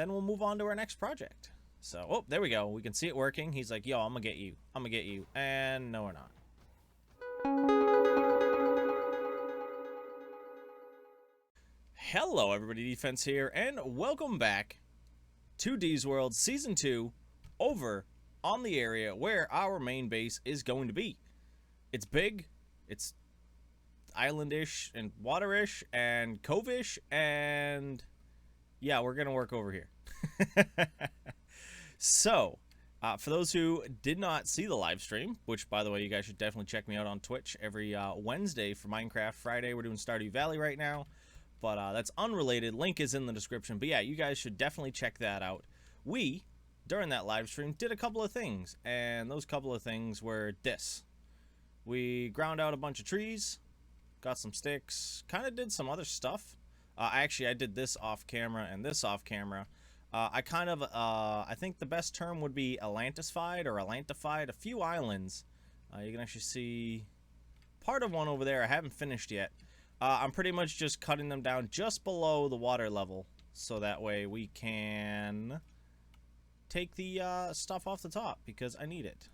then we'll move on to our next project. So, oh, there we go. We can see it working. He's like, yo, I'm gonna get you. I'm gonna get you. And no, we're not. Hello, everybody. Defense here, and welcome back to D's World Season 2 over on the area where our main base is going to be. It's big, it's islandish and waterish and covish, and yeah, we're gonna work over here. So, for those who did not see the live stream, which by the way, you guys should definitely check me out on Twitch every Wednesday for Minecraft. Friday, we're doing Stardew Valley right now, but that's unrelated. Link is in the description. But yeah, you guys should definitely check that out. We, during that live stream, did a couple of things, and those couple of things were this. We ground out a bunch of trees, got some sticks, kind of did some other stuff. Actually, I did this off camera and this off camera. I kind of, I think the best term would be Atlantified or Atlantified a few islands. You can actually see part of one over there. I haven't finished yet. I'm pretty much just cutting them down just below the water level, so that way we can take the stuff off the top, because I need it.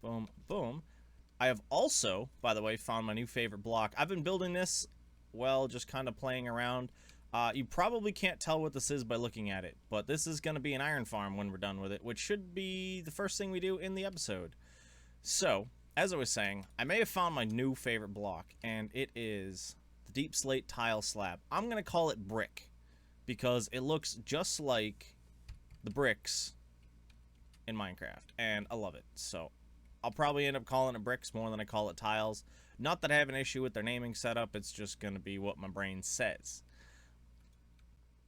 Boom, boom. I have also, by the way, found my new favorite block. I've been building this, well, just kind of playing around. You probably can't tell what this is by looking at it, but this is going to be an iron farm when we're done with it, which should be the first thing we do in the episode. So, as I was saying, I may have found my new favorite block, and it is the deep slate tile slab. I'm going to call it brick, because it looks just like the bricks in Minecraft, and I love it. So, I'll probably end up calling it bricks more than I call it tiles. Not that I have an issue with their naming setup, it's just going to be what my brain says.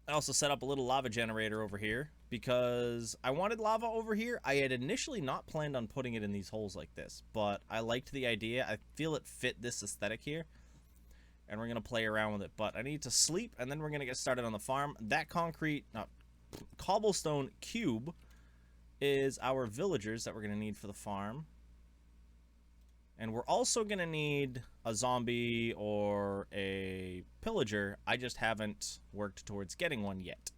I also set up a little lava generator over here because I wanted lava over here. I had initially not planned on putting it in these holes like this, but I liked the idea. I feel it fit this aesthetic here, and we're going to play around with it. But I need to sleep, and then we're going to get started on the farm. That cobblestone cube is our villagers that we're going to need for the farm. And we're also going to need a zombie or a pillager. I just haven't worked towards getting one yet,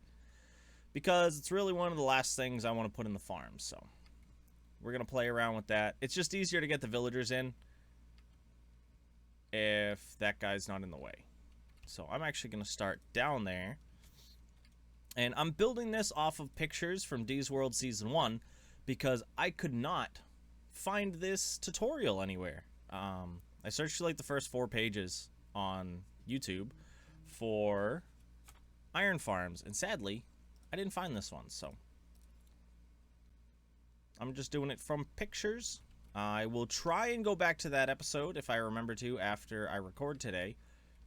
because it's really one of the last things I want to put in the farm. So we're going to play around with that. It's just easier to get the villagers in if that guy's not in the way. So I'm actually going to start down there. And I'm building this off of pictures from D's World Season 1 because I could not find this tutorial anywhere. I searched like the first 4 pages on YouTube for iron farms, and sadly I didn't find this one, so I'm just doing it from pictures. I will try and go back to that episode if I remember to after I record today.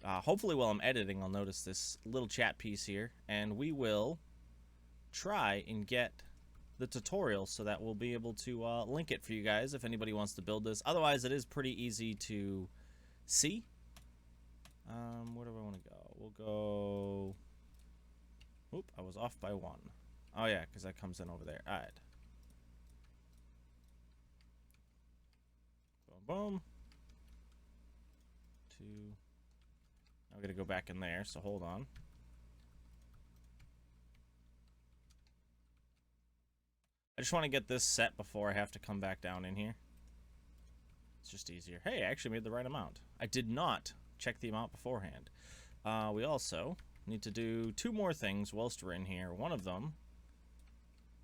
Hopefully while I'm editing I'll notice this little chat piece here, and we will try and get the tutorial so that we'll be able to link it for you guys if anybody wants to build this. Otherwise, it is pretty easy to see. Where do I want to go? We'll go... Oop, I was off by 1. Oh yeah, because that comes in over there. Alright. Boom, boom. 2. I'm going to go back in there, so hold on. I just want to get this set before I have to come back down in here. It's just easier. Hey, I actually made the right amount. I did not check the amount beforehand. We also need to do 2 more things whilst we're in here. One of them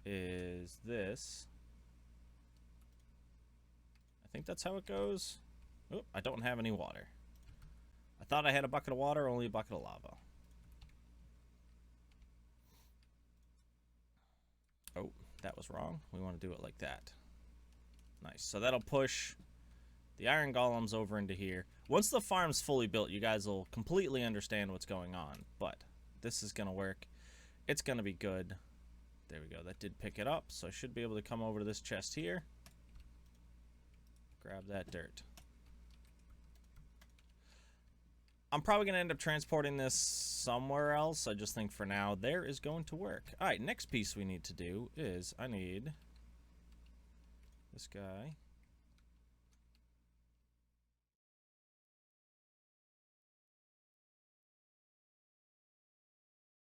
is this. I think that's how it goes. Oop, I don't have any water. I thought I had a bucket of water, only a bucket of lava. Oh. That was wrong. We want to do it like that. Nice. So that'll push the iron golems over into here. Once the farm's fully built, you guys will completely understand what's going on. But this is going to work. It's going to be good. There we go. That did pick it up. So I should be able to come over to this chest here. Grab that dirt. I'm probably going to end up transporting this somewhere else. I just think for now, there is going to work. All right, next piece we need to do is I need this guy.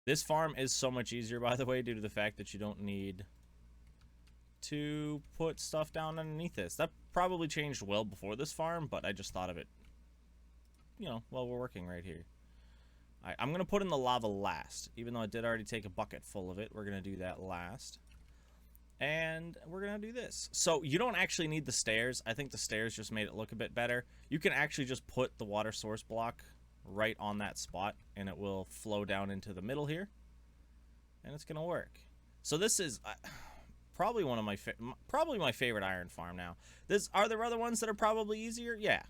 This farm is so much easier, by the way, due to the fact that you don't need to put stuff down underneath this. That probably changed well before this farm, but I just thought of it, you know, while we're working right here. I'm going to put in the lava last. Even though I did already take a bucket full of it, we're going to do that last. And we're going to do this. So you don't actually need the stairs. I think the stairs just made it look a bit better. You can actually just put the water source block right on that spot, and it will flow down into the middle here. And it's going to work. So this is probably one of my probably my favorite iron farm now. Are there other ones that are probably easier? Yeah.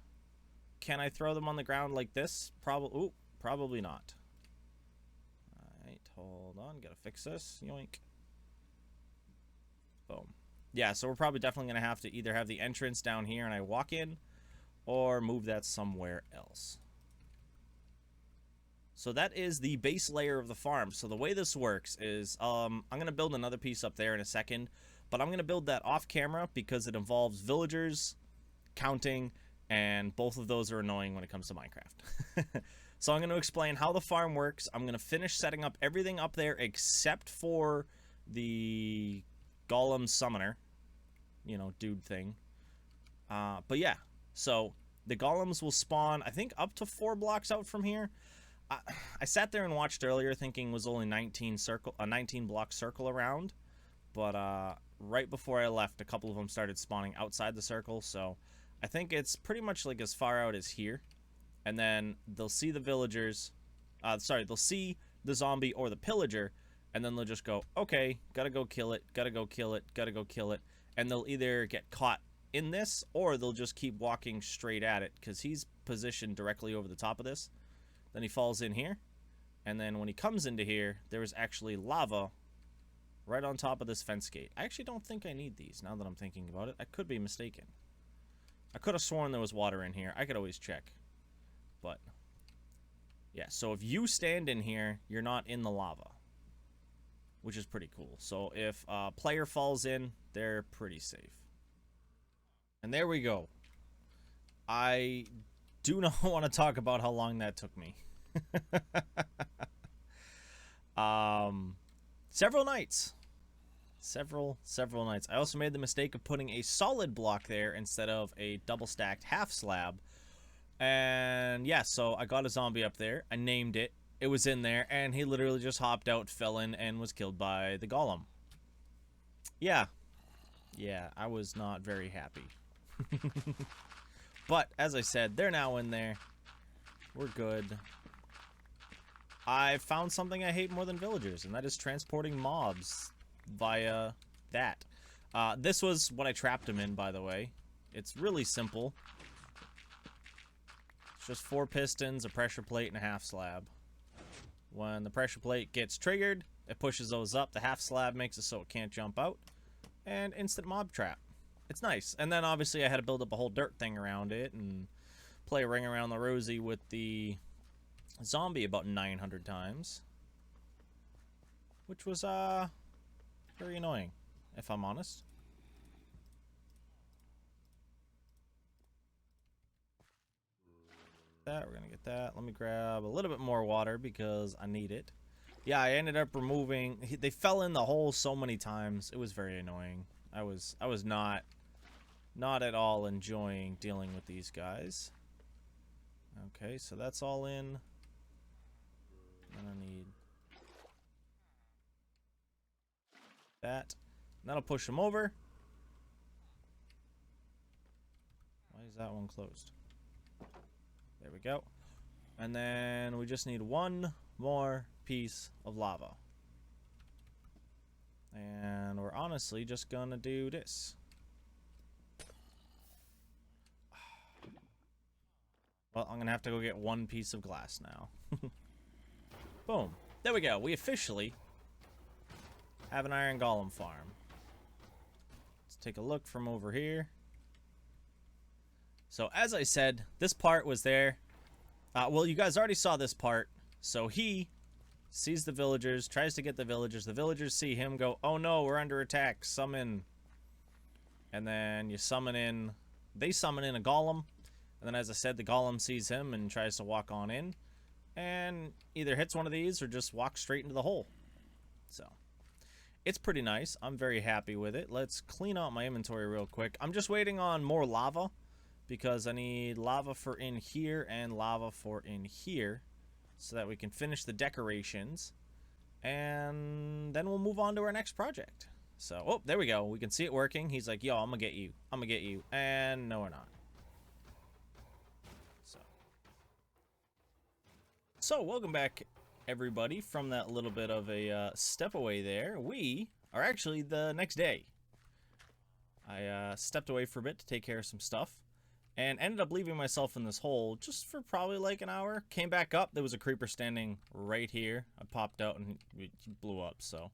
Can I throw them on the ground like this? Probably not. Alright, hold on. Gotta fix this. Yoink. Boom. Yeah, so we're probably definitely going to have to either have the entrance down here and I walk in, or move that somewhere else. So that is the base layer of the farm. So the way this works is I'm going to build another piece up there in a second, but I'm going to build that off camera because it involves villagers, counting, and both of those are annoying when it comes to Minecraft. So I'm going to explain how the farm works. I'm going to finish setting up everything up there except for the golem summoner, you know, dude thing. But yeah, so the golems will spawn, I think, up to 4 blocks out from here. I sat there and watched earlier thinking it was only 19 block circle around, but right before I left, a couple of them started spawning outside the circle, so I think it's pretty much like as far out as here. And then they'll see the villagers, they'll see the zombie or the pillager, and then they'll just go, okay, gotta go kill it, gotta go kill it, gotta go kill it, and they'll either get caught in this, or they'll just keep walking straight at it, because he's positioned directly over the top of this. Then he falls in here, and then when he comes into here, there is actually lava right on top of this fence gate. I actually don't think I need these, now that I'm thinking about it. I could be mistaken. I could have sworn there was water in here. I could always check. But, yeah, so if you stand in here, you're not in the lava, which is pretty cool. So if a player falls in, they're pretty safe. And there we go. I do not want to talk about how long that took me. Several nights. Several nights. I also made the mistake of putting a solid block there instead of a double stacked half slab. And yeah, so I got a zombie up there. I named it. It was in there, and he literally just hopped out, fell in, and was killed by the golem. Yeah, I was not very happy. But, as I said, they're now in there. We're good. I found something I hate more than villagers, and that is transporting mobs via that. This was what I trapped them in, by the way. It's really simple. It's just 4 pistons, a pressure plate, and a half slab. When the pressure plate gets triggered, it pushes those up. The half slab makes it so it can't jump out. And instant mob trap. It's nice. And then obviously I had to build up a whole dirt thing around it and play a ring around the rosy with the zombie about 900 times. Which was very annoying, if I'm honest. We're gonna get that. Let me grab a little bit more water because I need it. Yeah, I ended up removing. They fell in the hole so many times. It was very annoying. I was not at all enjoying dealing with these guys. Okay, so that's all in. And I need that. And that'll push them over. Why is that one closed? There we go. And then we just need one more piece of lava. And we're honestly just gonna do this. Well, I'm gonna have to go get one piece of glass now. Boom. There we go. We officially have an iron golem farm. Let's take a look from over here. So, as I said, this part was there. Well, you guys already saw this part. So he sees the villagers, tries to get the villagers. The villagers see him, go, oh no, we're under attack, summon. And then you summon in, they summon in a golem. And then, as I said, the golem sees him and tries to walk on in. and either hits one of these or just walks straight into the hole. So it's pretty nice. I'm very happy with it. Let's clean out my inventory real quick. I'm just waiting on more lava because I need lava for in here and lava for in here so that we can finish the decorations, and then we'll move on to our next project. So, oh, there we go. We can see it working. He's like, yo, I'm gonna get you. I'm gonna get you. And no, we're not. So welcome back, everybody, from that little bit of a step away there. We are actually the next day. I stepped away for a bit to take care of some stuff and ended up leaving myself in this hole just for probably like an hour. Came back up. There was a creeper standing right here. I popped out and he blew up. So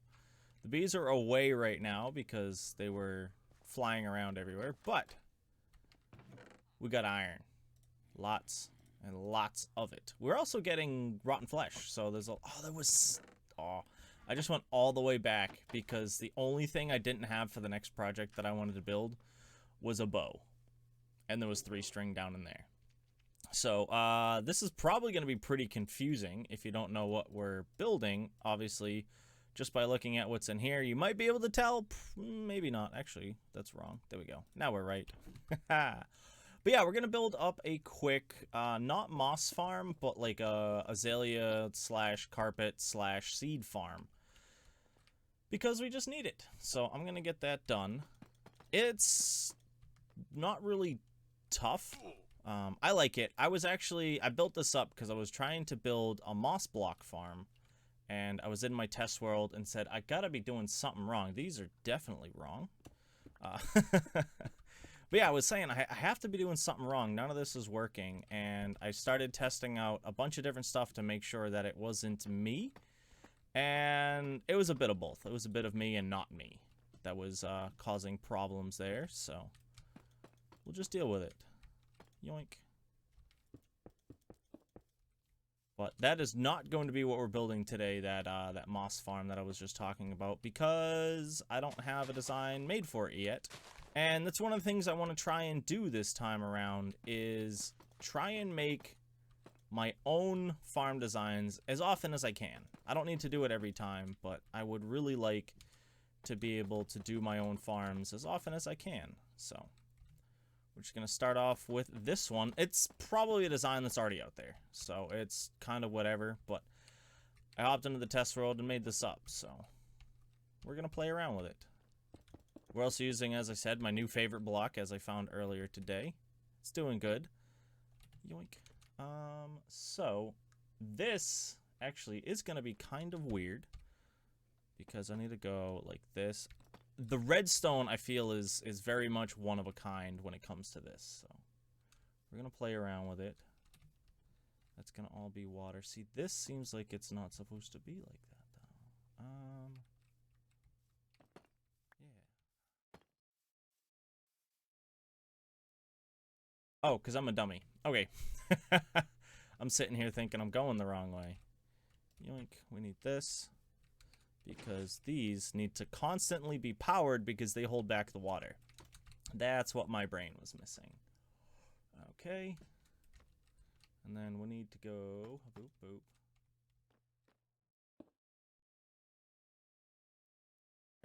the bees are away right now because they were flying around everywhere. But we got iron. Lots and lots of it. We're also getting rotten flesh. So there's a... I just went all the way back because the only thing I didn't have for the next project that I wanted to build was a bow. And there was 3 string down in there. So this is probably going to be pretty confusing if you don't know what we're building. Obviously, just by looking at what's in here, you might be able to tell. Maybe not. Actually, that's wrong. There we go. Now we're right. But yeah, we're going to build up a quick, not moss farm, but like a azalea / carpet / seed farm. Because we just need it. So I'm going to get that done. It's not really tough. I like it. I built this up because I was trying to build a moss block farm. And I was in my test world and said, I gotta be doing something wrong. These are definitely wrong. But yeah, I was saying I have to be doing something wrong. None of this is working. And I started testing out a bunch of different stuff to make sure that it wasn't me. And it was a bit of both. It was a bit of me and not me that was causing problems there. So we'll just deal with it. Yoink. But that is not going to be what we're building today, that moss farm that I was just talking about, because I don't have a design made for it yet. And that's one of the things I want to try and do this time around, is try and make my own farm designs as often as I can. I don't need to do it every time, but I would really like to be able to do my own farms as often as I can. So we're just going to start off with this one. It's probably a design that's already out there, so it's kind of whatever, but I hopped into the test world and made this up, so we're going to play around with it. We're also using, as I said, my new favorite block, as I found earlier today. It's doing good. Yoink. So this actually is going to be kind of weird because I need to go like this. The redstone, I feel, is very much one of a kind when it comes to this. So we're going to play around with it. That's going to all be water. See, this seems like it's not supposed to be like that, though. Oh, because I'm a dummy. Okay. I'm sitting here thinking I'm going the wrong way. Yoink. We need this, because these need to constantly be powered because they hold back the water. That's what my brain was missing. Okay. And then we need to go... Boop, boop.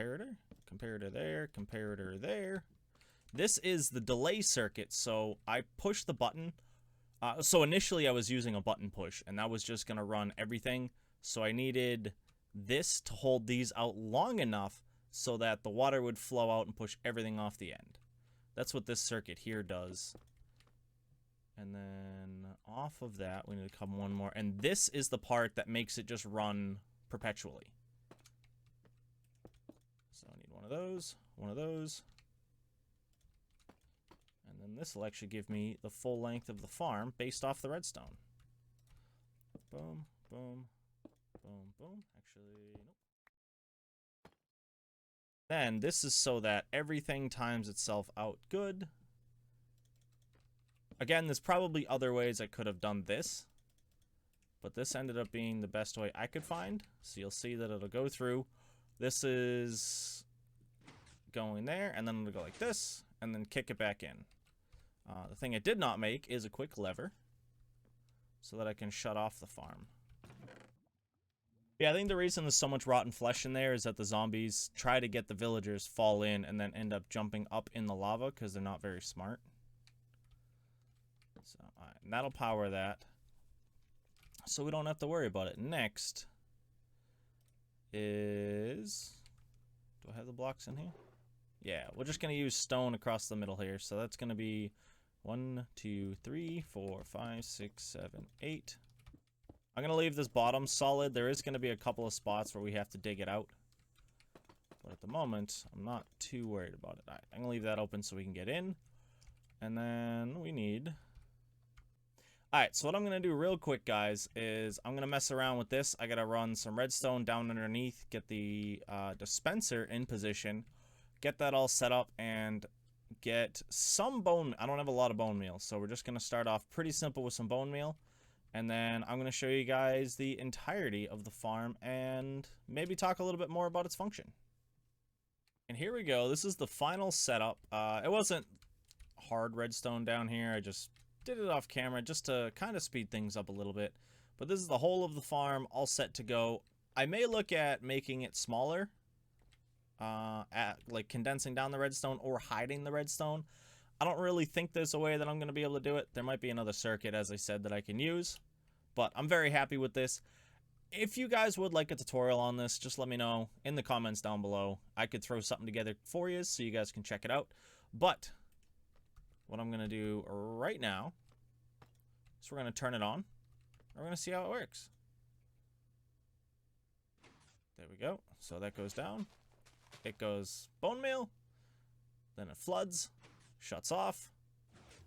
Comparator. Comparator there. Comparator there. This is the delay circuit, so I push the button. So initially I was using a button push, and that was just going to run everything. So I needed this to hold these out long enough so that the water would flow out and push everything off the end. That's what this circuit here does. And then off of that, we need to come one more. And this is the part that makes it just run perpetually. So I need one of those, one of those. And then this will actually give me the full length of the farm based off the redstone. Boom, boom, boom, boom. Actually, nope. Then this is so that everything times itself out good. Again, there's probably other ways I could have done this, but this ended up being the best way I could find. So you'll see that it'll go through. This is going there, and then it'll go like this, and then kick it back in. The thing I did not make is a quick lever. so that I can shut off the farm. Yeah, I think the reason there's so much rotten flesh in there is that the zombies try to get the villagers, fall in, and then end up jumping up in the lava because they're not very smart. So, alright, and that'll power that. So we don't have to worry about it. Next is... Do I have the blocks in here? Yeah, we're just going to use stone across the middle here. So that's going to be 1, 2, 3, 4, 5, 6, 7, 8. I'm going to leave this bottom solid. There is going to be a couple of spots where we have to dig it out. But at the moment, I'm not too worried about it. Right, I'm going to leave that open so we can get in. And then we need... Alright, so what I'm going to do real quick, guys, is I'm going to mess around with this. I got to run some redstone down underneath, get the dispenser in position, get that all set up, and get some bone... I don't have a lot of bone meal, so we're just going to start off pretty simple with some bone meal. And then I'm going to show you guys the entirety of the farm and maybe talk a little bit more about its function. And here we go. This is the final setup. It wasn't hard redstone down here. I just did it off camera just to kind of speed things up a little bit. But this is the whole of the farm all set to go. I may look at making it smaller, like condensing down the redstone or hiding the redstone. I don't really think there's a way that I'm going to be able to do it. There might be another circuit, as I said, that I can use. But I'm very happy with this. If you guys would like a tutorial on this, just let me know in the comments down below. I could throw something together for you so you guys can check it out. But what I'm going to do right now is we're going to turn it on. We're going to see how it works. There we go. So that goes down. It goes bone meal. Then it floods. Shuts off.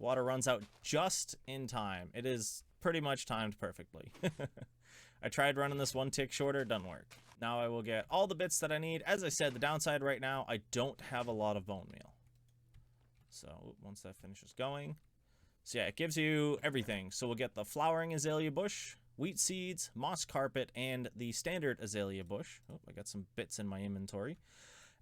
Water runs out just in time. It is pretty much timed perfectly. I tried running this one tick shorter, doesn't work. Now I will get all the bits that I need. As I said, the downside right now, I don't have a lot of bone meal. So once that finishes going. So yeah, it gives you everything. So we'll get the flowering azalea bush, wheat seeds, moss carpet, and the standard azalea bush. Oh, I got some bits in my inventory.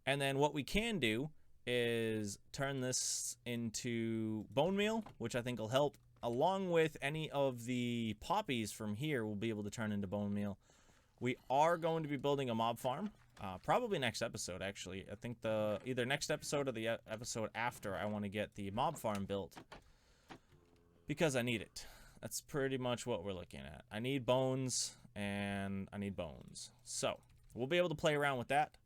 And then what we can do is turn this into bone meal, which I think will help, along with any of the poppies from here we'll be able to turn into bone meal. We are going to be building a mob farm, probably next episode, actually. I think the either next episode or the episode after, I want to get the mob farm built because I need it. That's pretty much what we're looking at. I need bones and I need bones. So we'll be able to play around with that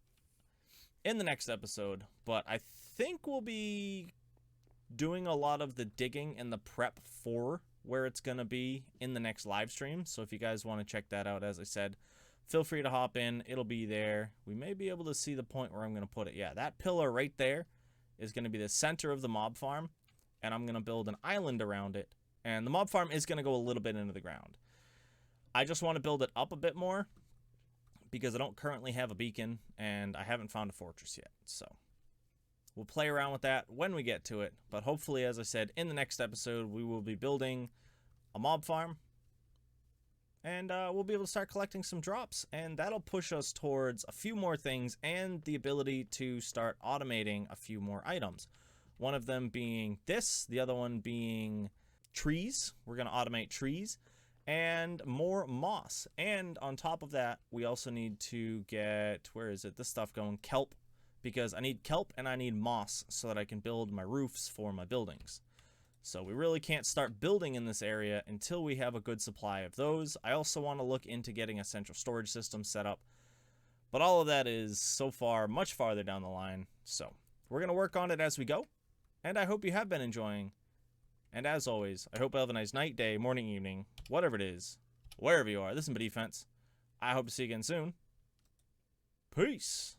in the next episode, but I think we'll be doing a lot of the digging and the prep for where it's going to be in the next live stream. So if you guys want to check that out, as I said, feel free to hop in. It'll be there. We may be able to see the point where I'm going to put it. Yeah, that pillar right there is going to be the center of the mob farm, and I'm going to build an island around it, and the mob farm is going to go a little bit into the ground. I just want to build it up a bit more because I don't currently have a beacon and I haven't found a fortress yet. So we'll play around with that when we get to it. But hopefully, as I said, in the next episode, we will be building a mob farm. And we'll be able to start collecting some drops. And that'll push us towards a few more things and the ability to start automating a few more items. One of them being this. The other one being trees. We're going to automate trees. And more moss. And on top of that, we also need to get, where is it? This stuff going, kelp. Because I need kelp and I need moss so that I can build my roofs for my buildings. So we really can't start building in this area until we have a good supply of those. I also want to look into getting a central storage system set up. But all of that is so far much farther down the line. So we're going to work on it as we go. And I hope you have been enjoying. And as always, I hope you have a nice night, day, morning, evening, whatever it is, wherever you are. This is my defense. I hope to see you again soon. Peace.